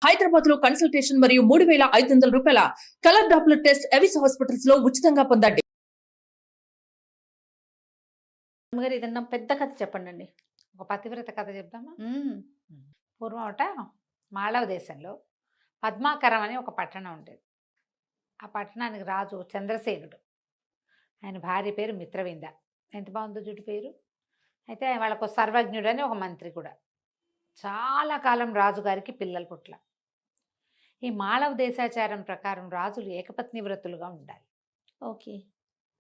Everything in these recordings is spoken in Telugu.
హైదరాబాద్ లో కన్సల్టేషన్ మరియు 3,500 రూపాయల colour Doppler test Avis hospitals లో ఉచితంగా పొందండి. అమ్మగారు ఏదన్నా పెద్ద కథ చెప్పండి. ఒక పతివ్రత కథ చెప్దామా? హ్మ్. పూర్వమట మాళవ దేశంలో పద్మాకరం అని ఒక పట్టణం ఉండేది. ఆ పట్టణానికి రాజు చంద్రసేనుడు. ఆయన భార్య పేరు మిత్రవింద. ఎంత బాగుందో జుట్టు పేరు. అయితే వాళ్ళకు సర్వజ్ఞుడు అని ఒక మంత్రి కూడా. చాలా కాలం రాజుగారికి పిల్లలు పుట్ల. ఈ మాళవ దేశాచారం ప్రకారం రాజులు ఏకపత్ని వ్రతులుగా ఉండాలి. ఓకే.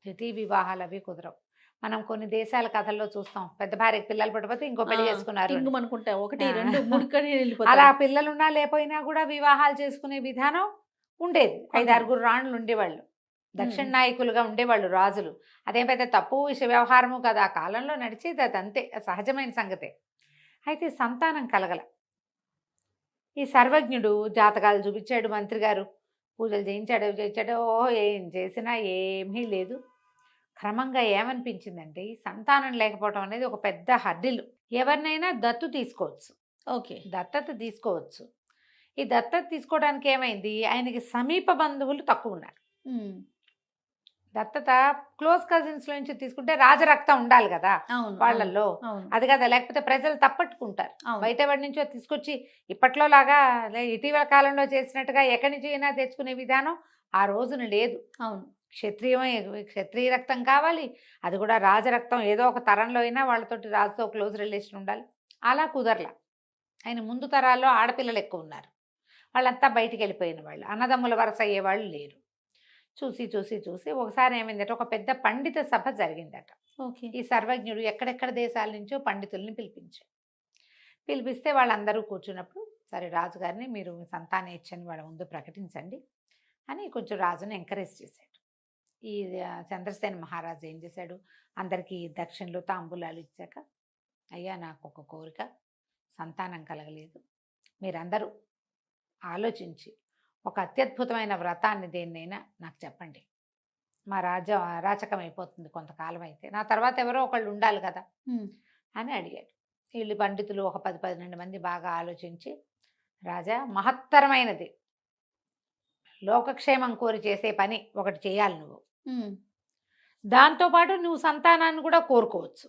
ద్వితీయ వివాహాలు అవి కుదరవు. మనం కొన్ని దేశాల కథల్లో చూస్తాం, పెద్ద భార్యకి పిల్లలు పుట్టకపోతే ఇంకో పెళ్లి చేసుకున్నారు అని. అనుకుంటా 1, 2, 3 కని వెళ్ళిపోతారు. అలా పిల్లలున్నా లేకపోయినా కూడా వివాహాలు చేసుకునే విధానం ఉండేది. 5, 6 రాణులు ఉండేవాళ్ళు. దక్షిణ నాయకులుగా ఉండేవాళ్ళు రాజులు. అదేం పెద్ద తప్పు వ్యవహారము కదా, ఆ కాలంలో నడిచేది అది, అంతే సహజమైన సంగతే. అయితే సంతానం కలగల. ఈ సర్వజ్ఞుడు జాతకాలు చూపించాడు, మంత్రి గారు పూజలు చేయించాడు, ఏం చేసినా ఏమీ లేదు. క్రమంగా ఏమనిపించిందంటే ఈ సంతానం లేకపోవడం అనేది ఒక పెద్ద హర్డిల్. ఎవరినైనా దత్తు తీసుకోవచ్చు, ఓకే, దత్తత తీసుకోవచ్చు. ఈ దత్తత తీసుకోవడానికి ఏమైంది, ఆయనకి సమీప బంధువులు తక్కువ ఉన్నారు. దత్తత క్లోజ్ కజిన్స్ నుంచి తీసుకుంటే రాజరక్తం ఉండాలి కదా వాళ్ళల్లో, అది కదా, లేకపోతే ప్రజలు తప్పట్టుకుంటారు. బయట వాడి నుంచో తీసుకొచ్చి ఇప్పట్లో లాగా ఇటీవల కాలంలో చేసినట్టుగా ఎక్కడి నుంచి అయినా తెచ్చుకునే విధానం ఆ రోజున లేదు. అవును, క్షత్రియ రక్తం కావాలి, అది కూడా రాజరక్తం. ఏదో ఒక తరంలో అయినా వాళ్ళతోటి రాజుతో క్లోజ్ రిలేషన్ ఉండాలి. అలా కుదరలా. ఆయన ముందు తరాల్లో ఆడపిల్లలు ఎక్కువ ఉన్నారు, వాళ్ళంతా బయటికి వెళ్ళిపోయిన వాళ్ళు, అన్నదమ్ముల వరస అయ్యేవాళ్ళు లేరు. చూసి చూసి చూసి ఒకసారి ఏమైందట, ఒక పెద్ద పండిత సభ జరిగిందట. ఓకే. ఈ సర్వజ్ఞుడు ఎక్కడెక్కడ దేశాల నుంచో పండితుల్ని పిలిపిస్తే వాళ్ళందరూ కూర్చున్నప్పుడు, సరే రాజుగారిని మీరు మీ సంతానం ఇచ్చని వాళ్ళ ముందు ప్రకటించండి అని కొంచెం రాజుని ఎంకరేజ్ చేశాడు. ఈ చంద్రసేన మహారాజు ఏం చేశాడు, అందరికీ దక్షిణలు తాంబూలాలు ఇచ్చాక, అయ్యా నాకు ఒక కోరిక, సంతానం కలగలేదు, మీరందరూ ఆలోచించి ఒక అత్యద్భుతమైన వ్రతాన్ని దేన్నైనా నాకు చెప్పండి. మా రాచకం అయిపోతుంది కొంతకాలం అయితే, నా తర్వాత ఎవరో ఒకళ్ళు ఉండాలి కదా అని అడిగాడు. వీళ్ళు పండితులు ఒక 10-12 మంది బాగా ఆలోచించి, రాజా మహత్తరమైనది, లోకక్షేమం కోరి చేసే పని ఒకటి చేయాలి నువ్వు, దాంతోపాటు నువ్వు సంతానాన్ని కూడా కోరుకోవచ్చు.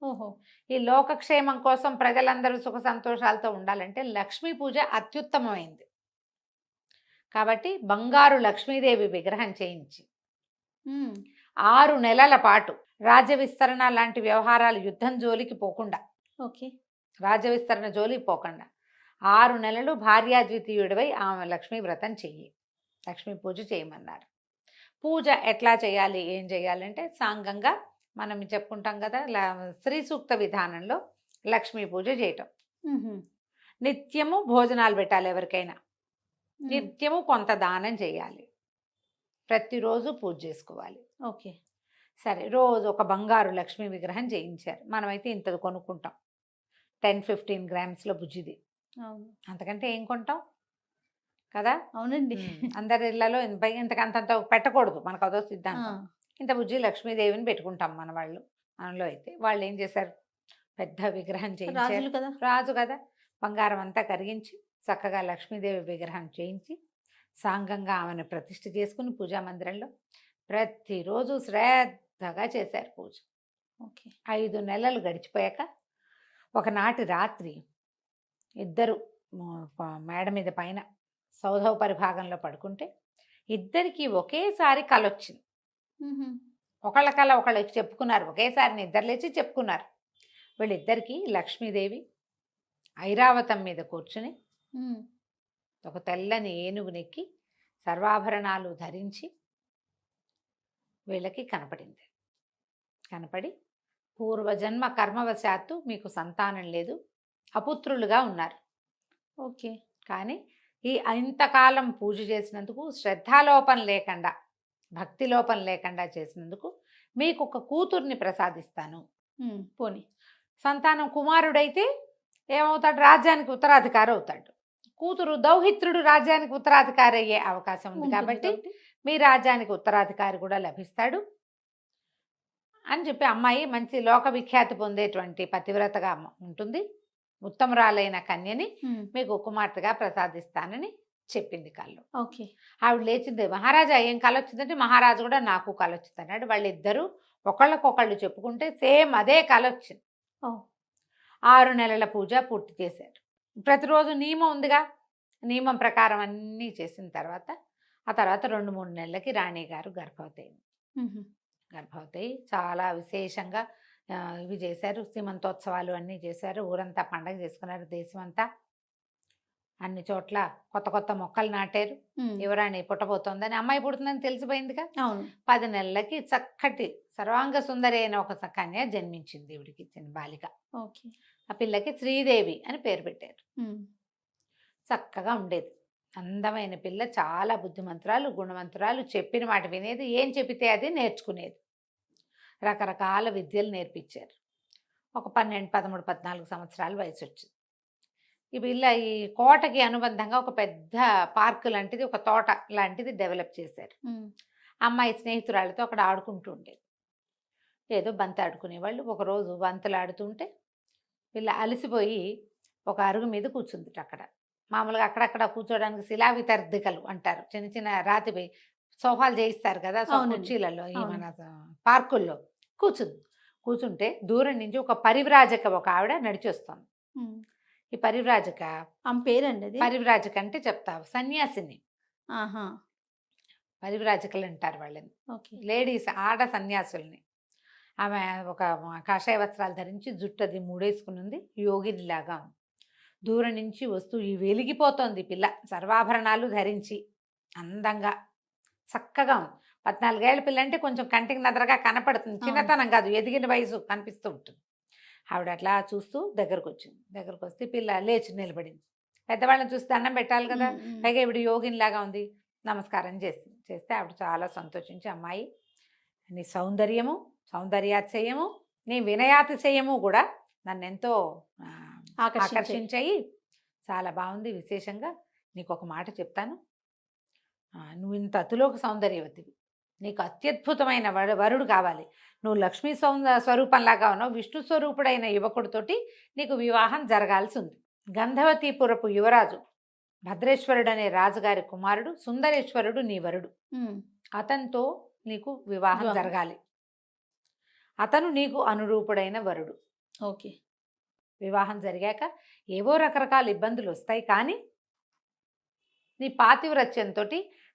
ఓహో. ఈ లోకక్షేమం కోసం ప్రజలందరూ సుఖ సంతోషాలతో ఉండాలంటే లక్ష్మీ పూజ అత్యుత్తమమైంది. కాబట్టి బంగారు లక్ష్మీదేవి విగ్రహం చేయించి 6 నెలల పాటు రాజ్య విస్తరణ లాంటి వ్యవహారాలు, యుద్ధం జోలికి పోకుండా, ఓకే, రాజ్య విస్తరణ జోలికి పోకుండా 6 నెలలు భార్యాద్వితీయుడివై ఆమె లక్ష్మీ వ్రతం చెయ్యి, లక్ష్మీ పూజ చేయమన్నారు. పూజ ఎట్లా చేయాలి, ఏం చేయాలంటే సాంగంగా మనం చెప్పుకుంటాం కదా, శ్రీ సూక్త విధానంలో లక్ష్మీ పూజ చేయటం. నిత్యము భోజనాలు పెట్టాలి, ఎవరికైనా నిత్యము కొంత దానం చేయాలి, ప్రతిరోజు పూజ చేసుకోవాలి. ఓకే. సరే, రోజు ఒక బంగారు లక్ష్మీ విగ్రహం చేయించారు. మనమైతే ఇంతది కొనుక్కుంటాం, 10-15 గ్రామ్స్లో బుజ్జిది, అంతకంటే ఏం కొంటాం కదా. అవునండి. అందరి ఇళ్లలో ఇంతకంత పెట్టకూడదు, మనకు అదో సిద్ధాంతం. ఇంత బుజ్జి లక్ష్మీదేవిని పెట్టుకుంటాం మన వాళ్ళు. మనలో అయితే వాళ్ళు ఏం చేశారు, పెద్ద విగ్రహం చేయించారు. రాజు కదా, బంగారం అంతా కరిగించి చక్కగా లక్ష్మీదేవి విగ్రహం చేయించి సాంగంగా ఆమెను ప్రతిష్ఠ చేసుకుని పూజా మందిరంలో ప్రతిరోజు శ్రద్ధగా చేశారు పూజ. ఓకే. 5 నెలలు గడిచిపోయాక ఒకనాటి రాత్రి ఇద్దరు మేడ మీద పైన సౌధోపరి భాగంలో పడుకుంటే ఇద్దరికి ఒకేసారి కలొచ్చింది. ఒకళ్ళ కళ ఒకళ్ళకి చెప్పుకున్నారు, ఒకేసారి నిద్ర లేచి చెప్పుకున్నారు. వీళ్ళిద్దరికీ లక్ష్మీదేవి ఐరావతం మీద కూర్చుని ఒక తెల్లని ఏనుగునెక్కి సర్వాభరణాలు ధరించి వీళ్ళకి కనపడింది. కనపడి, పూర్వజన్మ కర్మవశాత్తు మీకు సంతానం లేదు, అపుత్రులుగా ఉన్నారు. ఓకే. కానీ ఈ ఇంతకాలం పూజ చేసినందుకు, శ్రద్ధాలోపం లేకుండా, భక్తి లోపం లేకుండా చేసినందుకు మీకు ఒక కూతుర్ని ప్రసాదిస్తాను. పోనీ సంతానం కుమారుడైతే ఏమవుతాడు, రాజ్యానికి ఉత్తరాధికారి అవుతాడు. కూతురు దౌహిత్రుడు రాజ్యానికి ఉత్తరాధికారి అయ్యే అవకాశం ఉంది, కాబట్టి మీ రాజ్యానికి ఉత్తరాధికారి కూడా లభిస్తాడు అని చెప్పి, అమ్మాయి మంచి లోక విఖ్యాతి పొందేటువంటి పతివ్రతగా ఉంటుంది. ఉత్తమరాలైన కన్యని ఉమ్, మీకు కుమార్తెగా ప్రసాదిస్తానని చెప్పింది కళ్ళు. ఓకే. ఆవిడ లేచింది, మహారాజా ఏం కళ వచ్చిందంటే, మహారాజు కూడా నాకు కళ వచ్చింది అన్నాడు. వాళ్ళిద్దరూ ఒకళ్ళకొకళ్ళు చెప్పుకుంటే సేమ్ అదే కళ వచ్చింది. ఓ 6 నెలల పూజ పూర్తి చేశారు. ప్రతిరోజు నియమం ఉందిగా, నియమం ప్రకారం అన్నీ చేసిన తర్వాత ఆ తర్వాత 2-3 నెలలకి రాణి గారు గర్భవతి అయింది. ఉహు, గర్భవతి అయి చాలా విశేషంగా ఇవి చేశారు, సీమంతోత్సవాలు అన్నీ చేశారు. ఊరంతా పండగ చేసుకున్నారు, దేశమంతా అన్ని చోట్ల కొత్త కొత్త మొక్కలు నాటారు. ఉమ్, యువరాణి పుట్టబోతోందని, అమ్మాయి పుడుతుందని తెలిసిపోయిందిగా. అవును. 10 నెలలకి చక్కటి సర్వాంగ సుందరి అయిన ఒక కన్య జన్మించింది దేవుడికి ఇచ్చిన బాలిక. ఓకే. ఆ పిల్లకి శ్రీదేవి అని పేరు పెట్టారు. ఉమ్, చక్కగా ఉండేది, అందమైన పిల్ల, చాలా బుద్ధిమంతురాలు, గుణవంతురాలు, చెప్పిన మాట వినేది, ఏం చెప్పితే అది నేర్చుకునేది. రకరకాల విద్యలు నేర్పించారు. ఒక 12, 13, 14 సంవత్సరాల వయసు వచ్చింది. ఈ పిల్ల ఈ కోటకి అనుబంధంగా ఒక పెద్ద పార్క్ లాంటిది, ఒక తోట లాంటిది డెవలప్ చేశారు. ఉమ్, అమ్మాయి స్నేహితురాలతో అక్కడ ఆడుకుంటూ ఉండేది. ఏదో బంతి ఆడుకునేవాళ్ళు. ఒకరోజు బంతులు ఆడుతుంటే వీళ్ళ అలసిపోయి ఒక అరుగు మీద కూర్చుంది. అక్కడ మామూలుగా అక్కడక్కడ కూర్చోడానికి శిలా వితర్దికలు అంటారు, చిన్న చిన్న రాతిపై సోఫాలు చేయిస్తారు కదా, అవునండి. కుర్చీలలో ఈ అవును. మన పార్కుల్లో కూర్చుంటే దూరం నుంచి ఒక పరివ్రాజక ఒక ఆవిడ నడిచి వస్తుంది. ఉమ్. ఈ పరివ్రాజక, ఆమె పేరండి అది? పరివ్రాజక అంటే చెప్తావు, సన్యాసిని. ఆహా, పరివ్రాజకులు అంటారు వాళ్ళని, ఓకే. లేడీస్, ఆడ సన్యాసుల్ని. ఆమె ఒక కాషాయ వస్త్రాలు ధరించి జుట్టు అది మూడేసుకుని ఉంది, యోగినిలాగా ఉంది. దూరం నుంచి వస్తూ ఈ వెలిగిపోతోంది పిల్ల, సర్వాభరణాలు ధరించి అందంగా చక్కగా ఉంది. 14 ఏళ్ల పిల్ల అంటే కొంచెం కంటికి నదరగా కనపడుతుంది, చిన్నతనం కాదు, ఎదిగిన వయసు కనిపిస్తూ ఉంటుంది. ఆవిడ అట్లా చూస్తూ దగ్గరకు వచ్చింది. దగ్గరకు వస్తే పిల్ల లేచి నిలబడింది. పెద్దవాళ్ళని చూసి దండం పెట్టాలి కదా, ఉమ్, ఉమ్, పైగా ఇవిడ యోగినిలాగా ఉంది. నమస్కారం చేస్తే ఆవిడ చాలా సంతోషించి, అమ్మాయి నీ సౌందర్యము, సౌందర్యాతిశయము, నీ వినయాతిశయము కూడా నన్ను ఎంతో ఆకర్షించాయి. చాలా బాగుంది. విశేషంగా నీకు ఒక మాట చెప్తాను, నువ్వు ఇంత అతిలోక సౌందర్యవతివి, నీకు అత్యద్భుతమైన వరుడు కావాలి. నువ్వు లక్ష్మీ స్వరూపంలాగా ఉన్నావు, విష్ణు స్వరూపుడైన యువకుడితోటి నీకు వివాహం జరగాల్సి ఉంది. గంధవతీపురపు యువరాజు భద్రేశ్వరుడు అనే రాజుగారి కుమారుడు సుందరేశ్వరుడు నీ వరుడు. ఉమ్, అతనితో నీకు వివాహం వివాహం. జరగాలి. అతను నీకు అనురూపుడైన వరుడు. ఓకే. వివాహం జరిగాక ఏవో రకరకాల ఇబ్బందులు వస్తాయి, కానీ నీ పాతివ్రత్యంతో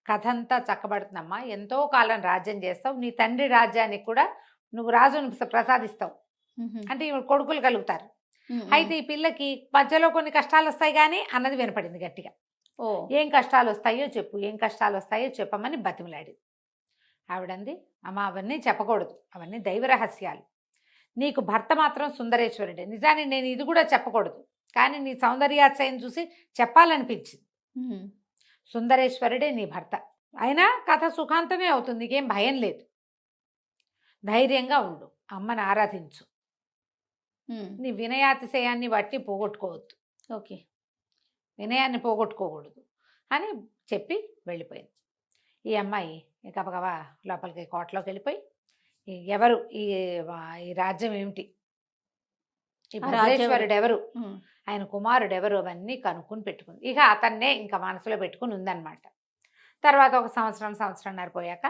కథ అంతా చక్కబడుతుందమ్మా. ఎంతో కాలం రాజ్యం చేస్తావు, నీ తండ్రి రాజ్యానికి కూడా నువ్వు రాజును ప్రసాదిస్తావు. ఉహు, అంటే కొడుకులు కలుగుతారు. ఉమ్, ఉమ్. అయితే ఈ పిల్లకి మధ్యలో కొన్ని కష్టాలు వస్తాయి కానీ అన్నది వినపడింది గట్టిగా. ఓ ఏం కష్టాలు వస్తాయో చెప్పు, ఏం కష్టాలు వస్తాయో చెప్పమని బతిమలాడింది. ఆవిడంది, అమ్మ అవన్నీ చెప్పకూడదు, అవన్నీ దైవ రహస్యాలు. నీకు భర్త మాత్రం సుందరేశ్వరుడే. నిజాన్ని నేను ఇది కూడా చెప్పకూడదు, కానీ నీ సౌందర్యాతిశయం చూసి చెప్పాలనిపించింది. ఉమ్, సుందరేశ్వరుడే నీ భర్త. అయినా కథ సుఖాంతమే అవుతుంది, నీకేం భయం లేదు. ధైర్యంగా ఉండు, అమ్మని ఆరాధించు, ఉమ్, నీ వినయాతిశయాన్ని బట్టి పోగొట్టుకోవద్దు, ఓకే. వినయాన్ని పోగొట్టుకోకూడదు అని చెప్పి వెళ్ళిపోయింది. ఈ అమ్మాయి గబగబా లోపలికి కోటలోకి వెళ్ళిపోయి, ఎవరు ఈ రాజ్యం ఏమిటి, ఈ ఆ రాజ్యం భద్రేశ్వరుడు ఎవరు, ఉమ్, ఆయన కుమారుడు ఎవరు, అవన్నీ కనుక్కొని పెట్టుకుంది. ఇక అతన్నే ఇంకా మనసులో పెట్టుకుని ఉందన్నమాట. తర్వాత ఒక సంవత్సరంన్నర పోయాక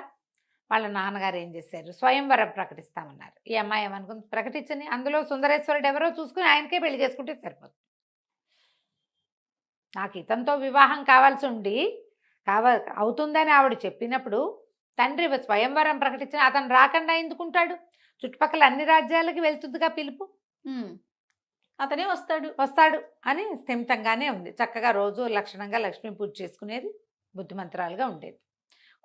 వాళ్ళ నాన్నగారు ఏం చేశారు, స్వయంవరం ప్రకటిస్తామన్నారు. ఈ అమ్మాయి ఏమనుకుంది, ప్రకటించని, అందులో సుందరేశ్వరుడు ఎవరో చూసుకుని ఆయనకే పెళ్లి చేసుకుంటే సరిపోతుంది. నాకు ఇతనితో వివాహం కావాల్సి ఉండి అవుతుందని ఆవిడ చెప్పినప్పుడు తండ్రి స్వయంవరం ప్రకటించిన అతను రాకుండా ఎందుకుంటాడు, చుట్టుపక్కల అన్ని రాజ్యాలకి వెళ్తుందిగా పిలుపు, ఉమ్. అతనే వస్తాడు అని స్థిమితంగానే ఉంది. చక్కగా రోజు లక్షణంగా లక్ష్మీ పూజ చేసుకునేది, బుద్ధిమంతురాలుగా ఉండేది.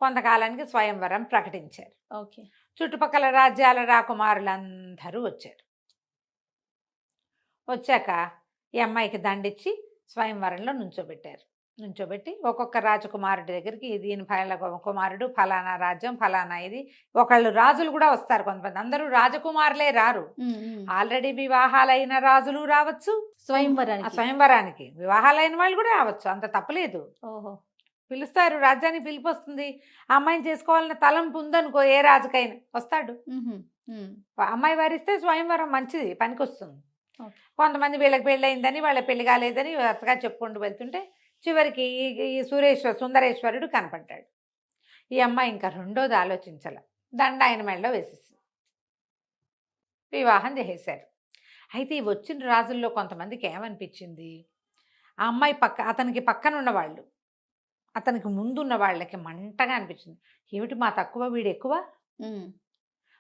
కొంతకాలానికి స్వయంవరం ప్రకటించారు. ఓకే. చుట్టుపక్కల రాజ్యాల రాకుమారులందరూ వచ్చారు. వచ్చాక ఈ అమ్మాయికి దండిచ్చి స్వయంవరంలో నుంచోబెట్టి ఒక్కొక్క రాజకుమారుడి దగ్గరికి దీని కుమారుడు ఫలానా రాజ్యం ఫలానా ఇది, ఒకళ్ళు రాజులు కూడా వస్తారు, కొంతమంది. అందరూ రాజకుమారులే రారు, ఉమ్, ఉమ్. ఆల్రెడీ వివాహాలైన రాజులు రావచ్చు, స్వయంవరానికి వివాహాలైన వాళ్ళు కూడా రావచ్చు, అంత తప్పలేదు. ఓహో. పిలుస్తారు, రాజ్యానికి పిలిపి వస్తుంది. ఆ అమ్మాయిని చేసుకోవాలన్న తలంపు ఉందనుకో, ఏ రాజుకైనా వస్తాడు. ఉహు, ఉమ్, అమ్మాయి వారిస్తే స్వయంవరం మంచిది, పనికొస్తుంది. ఓకే. కొంతమంది వీళ్ళకి పెళ్ళయిందని వాళ్ళ పెళ్లి కాలేదని వరుసగా చెప్పుకుంటూ వెళ్తుంటే చివరికి ఈ సుందరేశ్వరుడు కనపడ్డాడు. ఈ అమ్మాయి ఇంకా రెండోది ఆలోచించాల, దండ ఆయన మెడలో వేసేసింది, వివాహం చేసేశారు. అయితే ఈ వచ్చిన రాజుల్లో కొంతమందికి ఏమనిపించింది, ఆ అమ్మాయి అతనికి పక్కన ఉన్నవాళ్ళు, అతనికి ముందున్న వాళ్ళకి మంటగా అనిపించింది. ఏమిటి మా తక్కువ, వీడు ఎక్కువ, ఉమ్,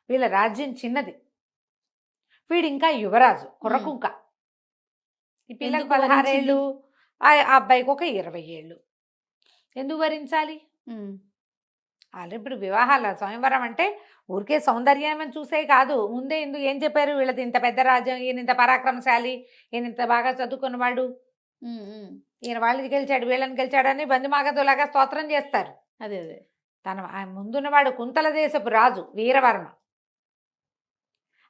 వీళ్ళ రాజ్యం చిన్నది, వీడు ఇంకా యువరాజు కుర్రకుంక. ఈ పిల్లకి ఎందుకు 16 వరించింది? ఏళ్ళు, ఆ అబ్బాయికి ఒక 20 ఏళ్ళు. ఎందుకు వరించాలి? ఉమ్, ఆల్రెడీ ఇప్పుడు వివాహాల స్వయంవరం అంటే ఊరికే సౌందర్యం అని చూసే కాదు. ముందే ఏం చెప్పారు, వీళ్ళది ఇంత పెద్ద రాజ్యం, ఈయన ఇంత పరాక్రమశాలి, ఈయన ఇంత బాగా చదువుకున్నవాడు, ఉమ్, ఉమ్. ఈయన వాళ్ళని గెలిచాడు వీళ్ళని గెలిచాడని బందిమాగతులాగా స్తోత్రం చేస్తారు. అదే అదే. ఆయన ముందున్నవాడు కుంతల దేశపు రాజు వీరవర్మ.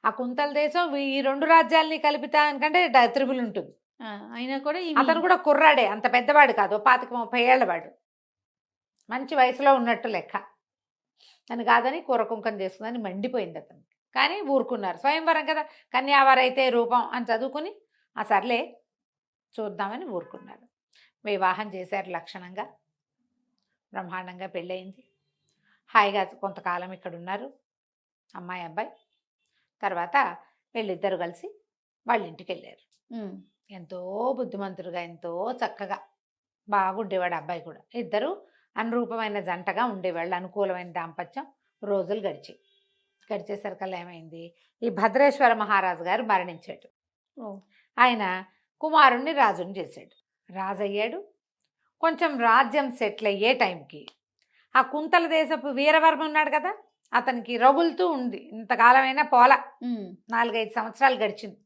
ఆ కుంతల దేశం ఈ 2 రాజ్యాలని కలిపితే ఎందుకంటే త్రిబుల్ ఉంటుంది. అయినా కూడా అతను కూడా కుర్రాడే, అంత పెద్దవాడు కాదు, 25-30 ఏళ్ళ వాడు, మంచి వయసులో ఉన్నట్టు లెక్క. అని కాదని కూరకుంకం చేసుకుందని మండిపోయింది అతను. కానీ ఊరుకున్నారు, స్వయంవరం కదా, కన్యావారైతే రూపం అని చదువుకుని ఆ సర్లే చూద్దామని ఊరుకున్నారు. వివాహం చేశారు లక్షణంగా, బ్రహ్మాండంగా పెళ్ళయింది. హాయిగా కొంతకాలం ఇక్కడ ఉన్నారు అమ్మాయి అబ్బాయి. తర్వాత వీళ్ళిద్దరు కలిసి వాళ్ళ ఇంటికి వెళ్ళారు. ఎంతో బుద్ధిమంతుడుగా, ఎంతో చక్కగా బాగుండేవాడు అబ్బాయి కూడా. ఇద్దరు అనురూపమైన జంటగా ఉండేవాళ్ళు, అనుకూలమైన దాంపత్యం. రోజులు గడిచేసరికల్లా ఏమైంది, ఈ భద్రేశ్వర మహారాజు గారు మరణించాడు. ఆయన కుమారుణ్ణి రాజుని చేశాడు, రాజు అయ్యాడు. కొంచెం రాజ్యం సెటిల్ అయ్యే టైంకి ఆ కుంతల దేశపు వీరవర్మ ఉన్నాడు కదా, అతనికి రగులుతూ ఉంది. ఇంతకాలమైనా పోల, 4-5 సంవత్సరాలు గడిచింది.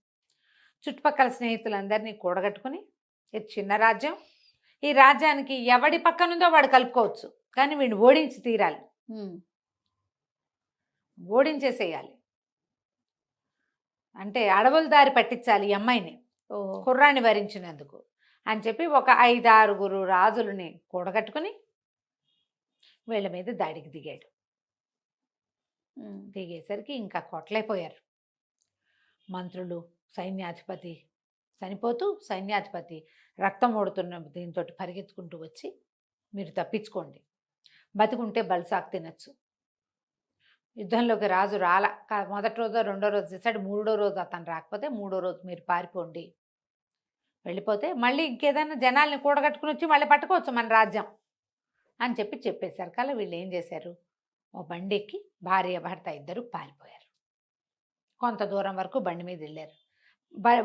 చుట్టుపక్కల స్నేహితులందరినీ కూడగట్టుకుని, ఇది చిన్న రాజ్యం, ఈ రాజ్యానికి ఎవడి పక్కనుందో వాడు కలుపుకోవచ్చు, కానీ వీడిని ఓడించి తీరాలి, ఓడించేసేయాలి. అంటే అడవుల దారి పట్టించాలి ఈ అమ్మాయిని, కుర్రాన్ని వరించినందుకు అని చెప్పి ఒక 5-6 రాజులని కూడగట్టుకుని వీళ్ళ మీద దాడికి దిగాడు. దిగేసరికి ఇంకా కొట్లైపోయారు మంత్రులు. సైన్యాధిపతి చనిపోతూ, సైన్యాధిపతి రక్తం ఓడుతున్న దీంతో పరిగెత్తుకుంటూ వచ్చి, మీరు తప్పించుకోండి, బతికుంటే బల్సాకు తినచ్చు. యుద్ధంలోకి రాజు మొదటి రోజు 2వ రోజు చేశాడు, 3వ రోజు అతను రాకపోతే 3వ రోజు మీరు పారిపోండి, వెళ్ళిపోతే మళ్ళీ ఇంకేదైనా జనాల్ని కూడగట్టుకుని వచ్చి మళ్ళీ పట్టుకోవచ్చు మన రాజ్యం అని చెప్పేశారు. కల్లా వీళ్ళు ఏం చేశారు, ఓ బండి ఎక్కి భార్య భర్త ఇద్దరు పారిపోయారు. కొంత దూరం వరకు బండి మీద వెళ్ళారు.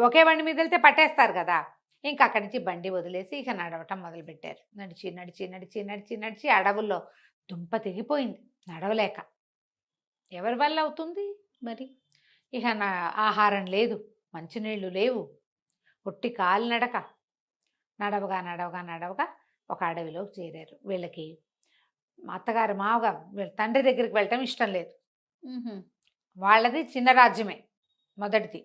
ఒకే బండి మీద వెళ్తే పట్టేస్తారు కదా, ఇంకా అక్కడి నుంచి బండి వదిలేసి ఇక నడవటం మొదలుపెట్టారు. నడిచి నడిచి నడిచి నడిచి నడిచి అడవుల్లో దుంప తెగిపోయింది నడవలేక. ఎవరి వల్ల అవుతుంది మరి? ఇక ఆహారం లేదు, మంచినీళ్ళు లేవు, ఒట్టి కాలినడక. నడవగా నడవగా నడవగా ఒక అడవిలోకి చేరారు. వీళ్ళకి అత్తగారు మావగా వీళ్ళ తండ్రి దగ్గరికి వెళ్ళటం ఇష్టం లేదు. వాళ్ళది చిన్న రాజ్యమే మొదటిది.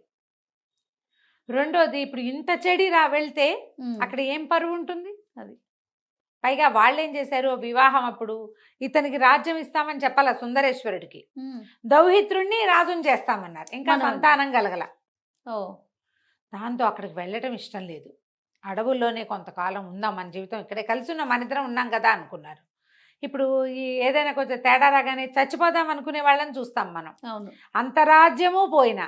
రెండోది, ఇప్పుడు ఇంత చెడి వెళ్తే అక్కడ ఏం పరువు ఉంటుంది? అది పైగా వాళ్ళు ఏం చేశారు, వివాహం అప్పుడు ఇతనికి రాజ్యం ఇస్తామని చెప్పాల సుందరేశ్వరుడికి, దౌహిత్రుణ్ణి రాజుని చేస్తామన్నారు. ఇంకా సంతానం కలగల. దాంతో అక్కడికి వెళ్ళటం ఇష్టం లేదు. అడవుల్లోనే కొంతకాలం ఉందాం, మన జీవితం ఇక్కడే కలిసి ఉన్నాం, మన ఇద్దరం ఉన్నాం కదా అనుకున్నారు. ఇప్పుడు ఏదైనా కొంచెం తేడా రాగానే చచ్చిపోదాం అనుకునే వాళ్ళని చూస్తాం మనం. అంత రాజ్యము పోయినా,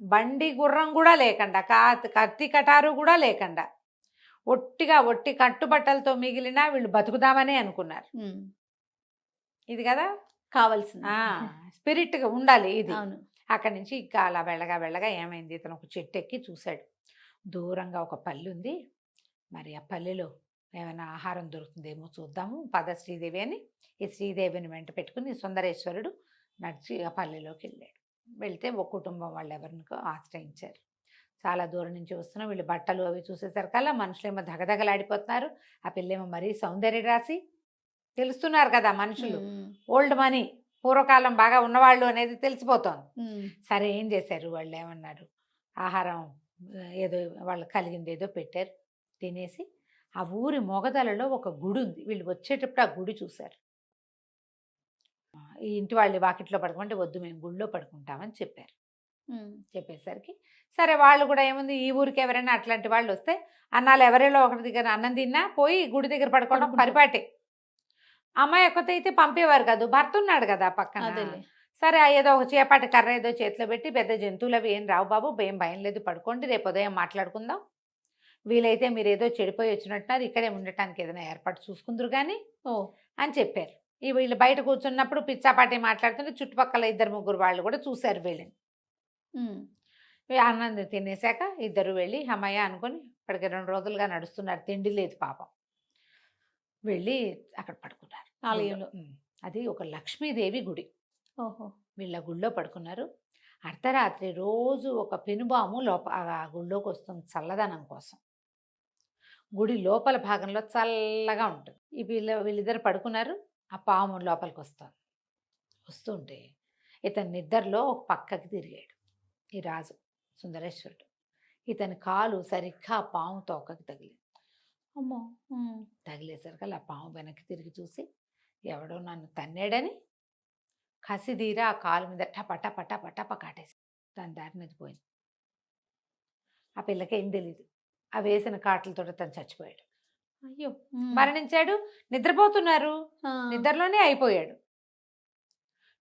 బండి గుర్రం కూడా లేకుండా, కత్తి కటారు కూడా లేకుండా, ఒట్టి కట్టుబట్టలతో మిగిలిన వీళ్ళు బతుకుదామనే అనుకున్నారు. ఇది కదా కావాల్సిన స్పిరిట్గా ఉండాలి ఇది. అక్కడి నుంచి ఇంకా అలా వెళ్ళగా ఏమైంది, ఇతను ఒక చెట్టు ఎక్కి చూశాడు. దూరంగా ఒక పల్లె ఉంది, మరి ఆ పల్లెలో ఏమైనా ఆహారం దొరుకుతుందేమో చూద్దాము, పద శ్రీదేవి అని. ఈ శ్రీదేవిని వెంట పెట్టుకుని సుందరేశ్వరుడు నడిచి ఆ పల్లెలోకి వెళ్ళాడు. వెళ్తే ఒక కుటుంబం వాళ్ళు ఎవరినికో ఆశ్రయించారు. చాలా దూరం నుంచి వస్తున్న వీళ్ళు బట్టలు అవి చూసేసరికల్లా మనుషులేమో దగదగలాడిపోతున్నారు. ఆ పిల్లేమో మరీ సౌందర్య రాసి తెలుస్తున్నారు కదా మనుషులు, ఓల్డ్ మనీ, పూర్వకాలం బాగా ఉన్నవాళ్ళు అనేది తెలిసిపోతోంది. సరే ఏం చేశారు, వాళ్ళు ఏమన్నారు, ఆహారం ఏదో వాళ్ళు కలిగింది ఏదో పెట్టారు, తినేసి ఆ ఊరి మొగదలలో ఒక గుడి ఉంది. వీళ్ళు వచ్చేటప్పుడు ఆ గుడి చూశారు. ఈ ఇంటి వాళ్ళు వాకిట్లో పడుకోమంటే వద్దు, మేము గుడిలో పడుకుంటామని చెప్పారు. చెప్పేసరికి సరే వాళ్ళు కూడా ఏముంది ఈ ఊరికి ఎవరైనా అట్లాంటి వాళ్ళు వస్తే అన్నాళ్ళు ఎవరిలో ఒకరి దగ్గర అన్నం తిన్నా పోయి గుడి దగ్గర పడుకోవడం పడుకుంటారు. పరిపాటే. అమ్మాయి ఒక్కతే అయితే పంపేవారు కాదు, భర్త ఉన్నాడు కదా పక్కన. అదేలే. సరే ఏదో ఒక చేపాటి కర్ర ఏదో చేతిలో పెట్టి పెద్ద జంతువులు అవి ఏం రావు బాబు, ఏం భయం లేదు, పడుకోండి, రేపు ఉదయం మాట్లాడుకుందాం, వీలైతే మీరు ఏదో చెడిపోయి వచ్చినట్టున్నారు, ఇక్కడే ఉండటానికి ఏదైనా ఏర్పాటు చూసుకుందరు కానీ ఓ అని చెప్పారు. ఈ వీళ్ళు బయట కూర్చున్నప్పుడు పిచ్చాపాటి మాట్లాడుతుంటే చుట్టుపక్కల 2-3 వాళ్ళు కూడా చూశారు వీళ్ళని. అన్నం తినేశాక ఇద్దరు వెళ్ళి అమ్మయ్య అనుకొని ఇప్పటికి 2 రోజులుగా నడుస్తున్నారు, తిండి లేదు పాపం. వెళ్ళి అక్కడ పడుకున్నారు ఆలయంలో. అది ఒక లక్ష్మీదేవి గుడి. ఓహో. వీళ్ళ గుళ్ళో పడుకున్నారు. అర్ధరాత్రి రోజు ఒక పెనుబాము ఆ గుళ్ళోకి వస్తుంది చల్లదనం కోసం. గుడి లోపల భాగంలో చల్లగా ఉంటుంది. వీళ్ళిద్దరు పడుకున్నారు. ఆ పాము లోపలికి వస్తుంటే ఇతని నిద్రలో ఒక పక్కకి తిరిగాడు ఈ రాజు సుందరేశ్వరుడు. ఇతని కాలు సరిగ్గా ఆ పాము తోకకి తగిలింది. అమ్మో. తగిలేసరికి ఆ పాము వెనక్కి తిరిగి చూసి ఎవడో నన్ను తన్నాడని కసిదీరా ఆ కాలు మీద టప కాటేసి దాని దారి మీద పోయింది. ఆ పిల్లకి ఏం తెలీదు. ఆ వేసిన కాటలతో తను చచ్చిపోయాడు, అయ్యో. మరణించాడు. నిద్రపోతున్నారు, నిద్రలోనే అయిపోయాడు.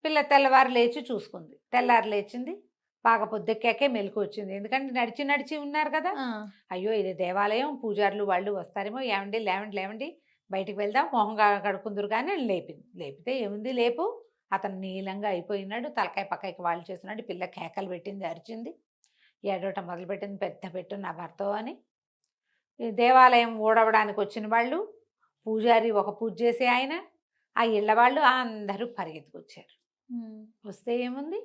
పిల్ల తెల్లవారు లేచి చూసుకుంది. తెల్లారు లేచింది, బాగా పొద్దెక్కాకే మెలకు వచ్చింది. ఎందుకంటే నడిచి ఉన్నారు కదా. అయ్యో ఇది దేవాలయం, పూజారులు వాళ్ళు వస్తారేమో, ఏమండి లేవండి బయటికి వెళ్దాం, మొహం కడుకుందరు కానీ లేపితే ఏముంది, లేపు. అతను నీలంగా అయిపోయినాడు, తలకాయ పక్కకి వాళ్ళు చేస్తున్నాడు. పిల్ల కేకలు పెట్టింది, అరిచింది, ఏడవటం మొదలుపెట్టింది, పెద్ద పెట్టు నా భర్త అని. దేవాలయం ఊడవడానికి వచ్చిన వాళ్ళు, పూజారి ఒక పూజ చేసే ఆయన, ఆ ఇళ్ళ వాళ్ళు అందరూ పరిగెత్తుకొచ్చారు. వస్తే ఏముంది,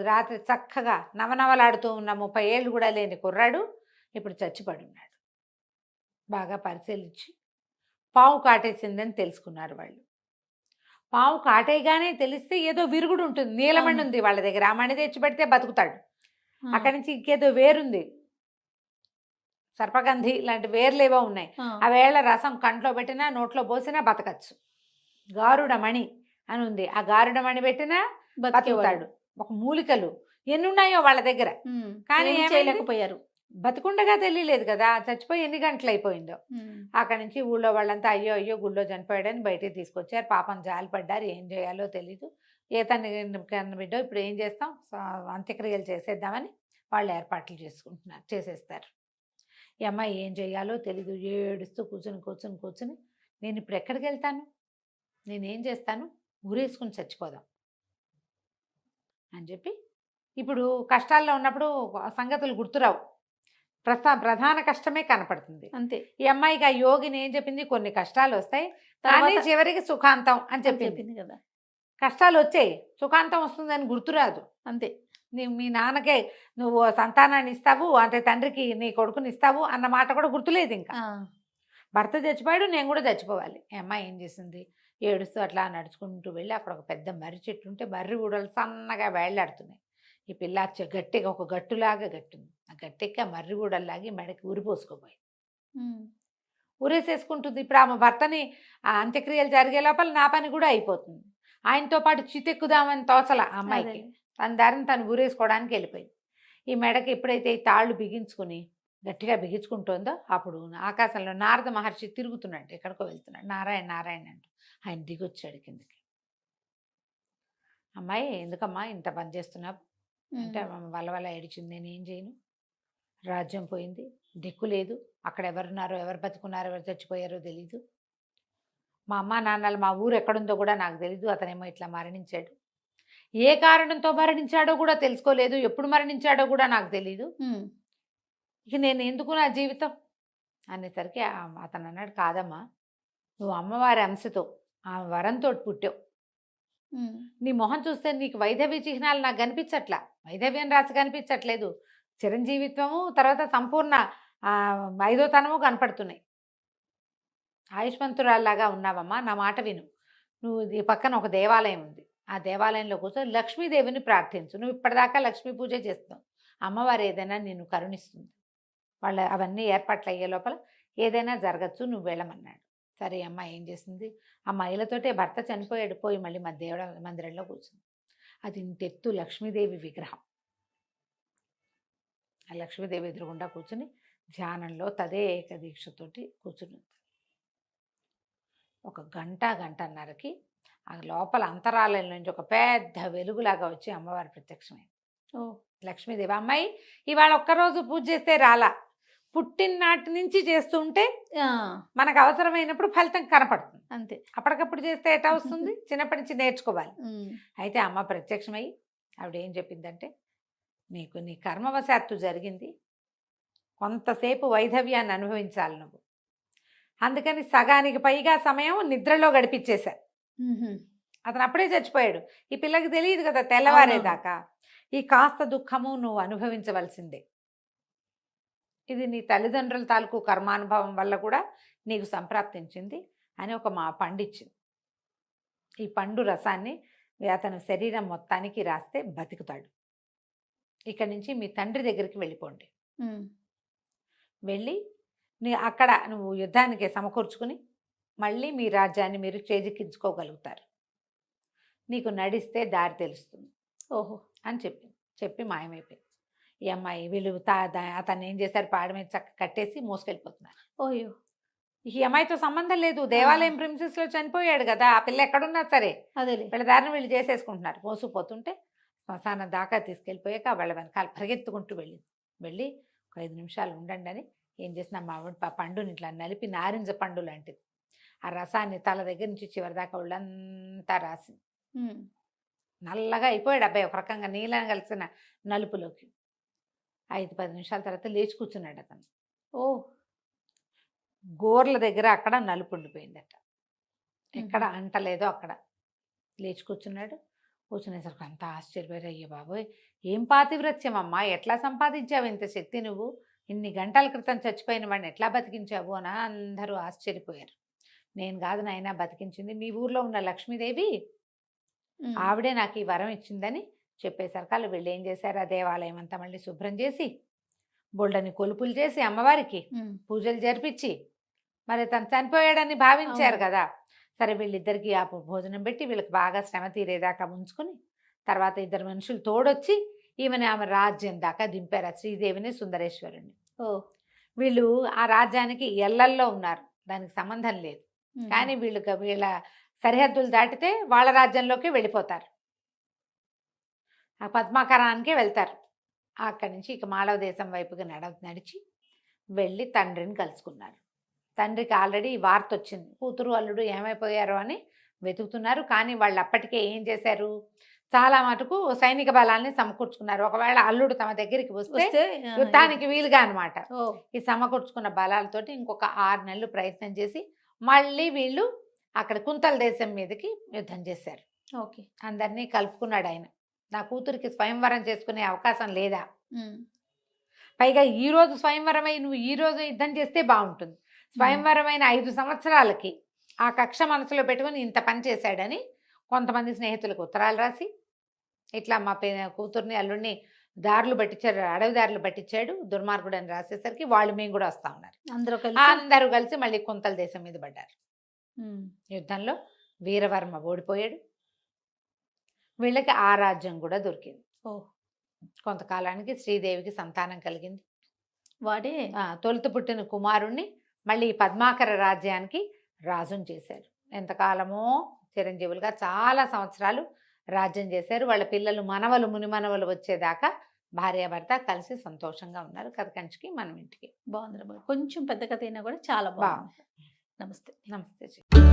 రాత్రి చక్కగా నవనవలాడుతూ ఉన్న 30 ఏళ్ళు కూడా లేని కుర్రాడు ఇప్పుడు చచ్చిపడి ఉన్నాడు. బాగా పరిశీలించి పావు కాటేసిందని తెలుసుకున్నారు వాళ్ళు. పావు కాటేయగానే తెలిస్తే ఏదో విరుగుడు ఉంటుంది, నీలమణి ఉంది వాళ్ళ దగ్గర, ఆ మణి తెచ్చి పెడితే బతుకుతాడు. అక్కడి నుంచి ఇంకేదో వేరుంది, సర్పగంధి లాంటి వేర్లేవో ఉన్నాయి. ఆ వేళ రసం కంట్లో పెట్టినా నోట్లో పోసినా బతకచ్చు. గారుడమణి అని ఉంది, ఆ గారుడమణి పెట్టినా బతుకుతాడు. ఒక మూలికలు ఎన్నున్నాయో వాళ్ళ దగ్గర, కానీ చేయలేకపోయారు. బతుకుండగా తెలియలేదు కదా, చచ్చిపోయి ఎన్ని గంటలు అయిపోయిందో. అక్కడి నుంచి ఊళ్ళో వాళ్ళంతా అయ్యో గుళ్ళో చనిపోయాడని బయటికి తీసుకొచ్చారు. పాపం జాలి పడ్డారు, ఏం చేయాలో తెలీదు. కన్న బిడ్డో ఇప్పుడు ఏం చేస్తాం, అంత్యక్రియలు చేసేద్దామని వాళ్ళు ఏర్పాట్లు చేసేస్తారు. ఈ అమ్మాయి ఏం చేయాలో తెలీదు, ఏడుస్తూ కూర్చుని నేను ఇప్పుడు ఎక్కడికి వెళ్తాను, నేనేం చేస్తాను, ఊరేసుకుని చచ్చిపోదాం అని చెప్పి. ఇప్పుడు కష్టాల్లో ఉన్నప్పుడు సంగతులు గుర్తురావు, ప్రధాన కష్టమే కనపడుతుంది అంతే. ఈ అమ్మాయికి ఆ యోగిని ఏం చెప్పింది, కొన్ని కష్టాలు వస్తాయి కానీ చివరికి సుఖాంతం అని చెప్పింది కదా. కష్టాలు వచ్చాయి, సుఖాంతం వస్తుందని గుర్తురాదు అంతే. మీ నాన్నకే నువ్వు సంతానాన్ని ఇస్తావు అంటే తండ్రికి నీ కొడుకుని ఇస్తావు అన్న మాట కూడా గుర్తులేదు. ఇంకా భర్త చచ్చిపోయాడు, నేను కూడా చచ్చిపోవాలి. ఈ అమ్మాయి ఏం చేసింది, ఏడుస్తూ అట్లా నడుచుకుంటూ వెళ్ళి అక్కడ ఒక పెద్ద మర్రి చెట్టు ఉంటే మర్రి ఊడలు సన్నగా వేళ్లాడుతున్నాయి. ఈ పిల్ల గట్టిగా ఒక గట్టులాగా గట్టుంది, ఆ గట్టెక్కి ఆ మర్రి ఊడల్లాగి మెడకి ఊరిపోసుకోపోయి ఊరేసేసుకుంటుంది. ఇప్పుడు ఆమె భర్తని ఆ అంత్యక్రియలు జరిగే లోపల నా పని కూడా అయిపోతుంది. ఆయనతో పాటు చితెక్కుదామని తోచల ఆ అమ్మాయికి, తన దారిని తను ఊరేసుకోవడానికి వెళ్ళిపోయింది. ఈ మెడకి ఎప్పుడైతే ఈ తాళ్ళు బిగించుకుని గట్టిగా బిగించుకుంటుందో అప్పుడు ఆకాశంలో నారద మహర్షి తిరుగుతున్నాడు, ఎక్కడికో వెళ్తున్నాడు, నారాయణ అంటూ. ఆయన దిగొచ్చాడు కిందకి. అమ్మాయి ఎందుకమ్మా ఇంత పని చేస్తున్నావు అంటే వల్ల ఏడిచింది. నేను ఏం చేయను, రాజ్యం పోయింది, దిక్కు లేదు, అక్కడ ఎవరున్నారో, ఎవరు బతుకున్నారో, ఎవరు చచ్చిపోయారో తెలీదు, మా అమ్మ నాన్నలు, మా ఊరు ఎక్కడుందో కూడా నాకు తెలీదు, అతనేమో ఇట్లా మరణించాడు, ఏ కారణంతో మరణించాడో కూడా తెలుసుకోలేదు, ఎప్పుడు మరణించాడో కూడా నాకు తెలీదు, ఇక నేను ఎందుకు నా జీవితం అనేసరికి అతను అన్నాడు, కాదమ్మా నువ్వు అమ్మవారి అంశతో ఆ వరంతో పుట్టావు, నీ మొహం చూస్తే నీకు వైధవ్య చిహ్నాలు నాకు కనిపించట్లా, వైధవ్యం రాసి కనిపించట్లేదు, చిరంజీవిత్వము తర్వాత సంపూర్ణ 5వ తనము కనపడుతున్నాయి, ఆయుష్మంతురాల్లాగా ఉన్నావమ్మా, నా మాట విను, నువ్వు ఈ పక్కన ఒక దేవాలయం ఉంది, ఆ దేవాలయంలో కూర్చొని లక్ష్మీదేవిని ప్రార్థించు, నువ్వు ఇప్పటిదాకా లక్ష్మీ పూజ చేస్తావు, అమ్మవారు ఏదైనా నిన్ను కరుణిస్తుంది, వాళ్ళ అవన్నీ ఏర్పాట్లు అయ్యే లోపల ఏదైనా జరగచ్చు, నువ్వు వెళ్ళమన్నాడు. సరే అమ్మ ఏం చేసింది, ఆ మహిళతోటే భర్త చనిపోయాడు, పోయి మళ్ళీ మా దేవుడ మందిరంలో కూర్చుంది. అది ఇంతెత్తు లక్ష్మీదేవి విగ్రహం, ఆ లక్ష్మీదేవి ఎదురుగుండా కూర్చుని ధ్యానంలో తదేక దీక్షతోటి కూర్చుని ఒక గంటన్నరకి ఆ లోపల అంతరాలయం నుంచి ఒక పెద్ద వెలుగులాగా వచ్చి అమ్మవారి ప్రత్యక్షమైంది. ఓ లక్ష్మీదేవి, అమ్మాయి ఇవాళ ఒక్కరోజు పూజ చేస్తే రాలా, పుట్టిననాటి నుంచి చేస్తుంటే ఆ, మనకు అవసరమైనప్పుడు ఫలితం కనపడుతుంది. అంతే. అప్పటికప్పుడు చేస్తే ఎట్లా వస్తుంది? చిన్నప్పటి నుంచి నేర్చుకోవాలి. ఉమ్, అయితే అమ్మ ప్రత్యక్షమై ఆవిడ ఏం చెప్పిందంటే, నీకు నీ కర్మవశాత్తు జరిగింది, కొంతసేపు వైధవ్యాన్ని అనుభవించాలి నువ్వు, అందుకని సగానికి పైగా సమయం నిద్రలో గడిపించేశారు. ఉహుం, అతను అప్పుడే చచ్చిపోయాడు. ఈ పిల్లకి తెలియదు కదా తెల్లవారేదాకా. ఈ కాస్త దుఃఖము నువ్వు అనుభవించవలసిందే. ఇది నీ తల్లిదండ్రుల తాలూకు కర్మానుభవం వల్ల కూడా నీకు సంప్రాప్తించింది అని ఒక మా పండు ఇచ్చింది. ఈ పండు రసాన్ని అతని శరీరం మొత్తానికి రాస్తే బతుకుతాడు. ఇక్కడి నుంచి మీ తండ్రి దగ్గరికి వెళ్ళిపోండి. ఉమ్, వెళ్ళి అక్కడ నువ్వు యుద్ధానికి సమకూర్చుకుని మళ్ళీ మీ రాజ్యాన్ని మీరు చేజిక్కించుకోగలుగుతారు. నీకు నడిస్తే దారి తెలుస్తుంది ఓహో అని చెప్పి మాయమైపోయింది. ఈ అమ్మాయి వీళ్ళు అతన్ని ఏం చేశారు, పాడ మీద చక్క కట్టేసి మోసుకెళ్ళిపోతున్నారు. ఓయో ఈ అమ్మాయితో సంబంధం లేదు, దేవాలయం ప్రిన్సెస్లో చనిపోయాడు కదా, ఆ పిల్ల ఎక్కడున్నా సరే అదేలే. వీళ్ళ దారిని వీళ్ళు చేసేసుకుంటున్నారు. మోసుకుపోతుంటే శ్మశానం దాకా తీసుకెళ్ళిపోయాక వాళ్ళ వెనకాల పరిగెత్తుకుంటూ వెళ్ళి ఒక 5 నిమిషాలు ఉండండి అని ఏం చేసిన మా పండుని ఇట్లా నలిపి నారింజ పండు లాంటిది ఆ రసాన్ని తల దగ్గర నుంచి చివరి దాకా వాళ్ళంతా రాసి ఉమ్, నల్లగా అయిపోయాడు అబ్బాయి, ఒక రకంగా నీళ్ళని కలిసిన నలుపులోకి. 5-10 నిమిషాల తర్వాత లేచి కూర్చున్నాడు అతను. ఓ గోర్ల దగ్గర అక్కడ నలుపు ఉండిపోయిందట, ఎక్కడ అంటలేదో అక్కడ. లేచి కూర్చున్నాడు. కూర్చునేసరికి అంతా ఆశ్చర్యపోయారు. అయ్యో బాబోయ్, ఏం పాతివ్రత్యం అమ్మా, ఎట్లా సంపాదించావు ఇంత శక్తి, నువ్వు ఇన్ని గంటల క్రితం చచ్చిపోయిన వాడిని ఎట్లా బతికించావు అని అందరూ ఆశ్చర్యపోయారు. నేను కాదు నాయనా బతికించింది, మీ ఊర్లో ఉన్న లక్ష్మీదేవి, ఉమ్, ఆవిడే నాకు ఈ వరం ఇచ్చిందని చెప్పేసరికి వాళ్ళు వీళ్ళు ఏం చేశారు, ఆ దేవాలయం అంతా మళ్ళీ శుభ్రం చేసి బొళ్ళని కొలుపులు చేసి అమ్మవారికి ఉమ్, పూజలు జరిపించి, మరి తను చనిపోయాడని భావించారు అవును. కదా. సరే వీళ్ళిద్దరికి ఆ భోజనం పెట్టి వీళ్ళకి బాగా శ్రమ తీరేదాకా ఉంచుకుని తర్వాత 2 మనుషులు తోడొచ్చి ఆమె రాజ్యం దాకా దింపారు, ఆ శ్రీదేవిని సుందరేశ్వరుణ్ణి. ఓ వీళ్ళు ఆ రాజ్యానికి ఎల్లల్లో ఉన్నారు, దానికి సంబంధం లేదు. ఉమ్, కానీ వీళ్ళ సరిహద్దులు దాటితే వాళ్ళ రాజ్యంలోకి వెళ్ళిపోతారు, ఆ పద్మాకరానికి వెళ్తారు. అక్కడి నుంచి ఇక మాళవ దేశం వైపుగా నడిచి వెళ్ళి తండ్రిని కలుసుకున్నారు. తండ్రికి ఆల్రెడీ ఈ వార్త వచ్చింది, కూతురు అల్లుడు ఏమైపోయారో అని వెతుకుతున్నారు. కానీ వాళ్ళు అప్పటికే ఏం చేశారు, చాలా మటుకు సైనిక బలాల్ని సమకూర్చుకున్నారు. ఒకవేళ అల్లుడు తమ దగ్గరికి వస్తే యుద్ధానికి వీలుగా అనమాట. ఓ ఈ సమకూర్చుకున్న బలాలతోటి ఇంకొక 6 నెలలు ప్రయత్నం చేసి మళ్ళీ వీళ్ళు అక్కడ కుంతల దేశం మీదకి యుద్ధం చేశారు. ఓకే. అందరినీ కలుపుకున్నాడు ఆయన. నా కూతురికి స్వయంవరం చేసుకునే అవకాశం లేదా, ఉమ్, పైగా ఈ రోజు స్వయంవరం అయి నువ్వు ఈ రోజు యుద్ధం చేస్తే బాగుంటుంది. స్వయంవరమైన 5 సంవత్సరాలకి ఆ కక్ష మనసులో పెట్టుకుని ఇంత పని చేశాడని కొంతమంది స్నేహితులకు ఉత్తరాలు రాసి ఇట్లా మా కూతుర్ని అల్లుడిని దారులు పట్టించాడు, అడవి దారులు పట్టించాడు దుర్మార్గుడు అని రాసేసరికి వాళ్ళు మేము కూడా వస్తా ఉన్నారు. అందరూ కలిసి మళ్ళీ కుంతల దేశం మీద పడ్డారు. ఉమ్, యుద్ధంలో వీరవర్మ ఓడిపోయాడు. వీళ్ళకి ఆ రాజ్యం కూడా దొరికింది. ఓ కొంతకాలానికి శ్రీదేవికి సంతానం కలిగింది. వాడే తొలుత పుట్టిన కుమారుణ్ణి మళ్ళీ ఈ పద్మాకర రాజ్యానికి రాజుని చేశారు. ఎంతకాలమో చిరంజీవులుగా చాలా సంవత్సరాలు రాజ్యం చేశారు. వాళ్ళ పిల్లలు మనవలు మునిమనవలు వచ్చేదాకా భార్యాభర్త కలిసి సంతోషంగా ఉన్నారు. కథ కంచికి మనం ఇంటికి. బాగుంది. కొంచెం పెద్ద కథ అయినా కూడా చాలా బాగుంది. నమస్తే. నమస్తే.